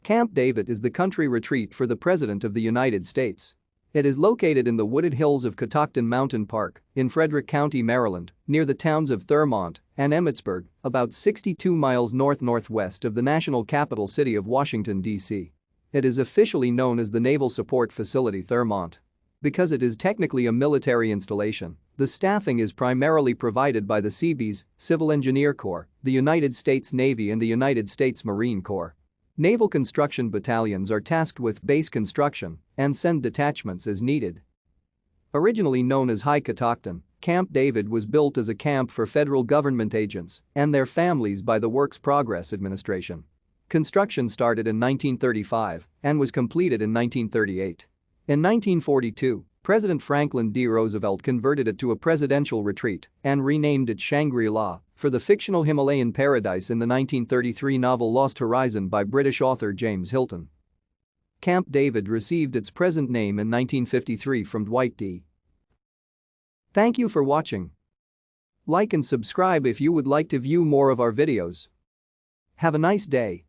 Camp David is the country retreat for the President of the United States. It is located in the wooded hills of Catoctin Mountain Park in Frederick County, Maryland, near the towns of Thurmont and Emmitsburg, about 62 miles north-northwest of the national capital city of Washington, D.C. It is officially known as the Naval Support Facility Thurmont. Because it is technically a military installation, the staffing is primarily provided by the Seabees, Civil Engineer Corps, the United States Navy and the United States Marine Corps. Naval construction battalions are tasked with base construction and send detachments as needed. Originally known as High Catoctin, Camp David was built as a camp for federal government agents and their families by the Works Progress Administration. Construction started in 1935 and was completed in 1938. In 1942, President Franklin D. Roosevelt converted it to a presidential retreat and renamed it Shangri-La for the fictional Himalayan paradise in the 1933 novel Lost Horizon by British author James Hilton. Camp David received its present name in 1953 from Dwight D. Thank you for watching. Like and subscribe if you would like to view more of our videos. Have a nice day.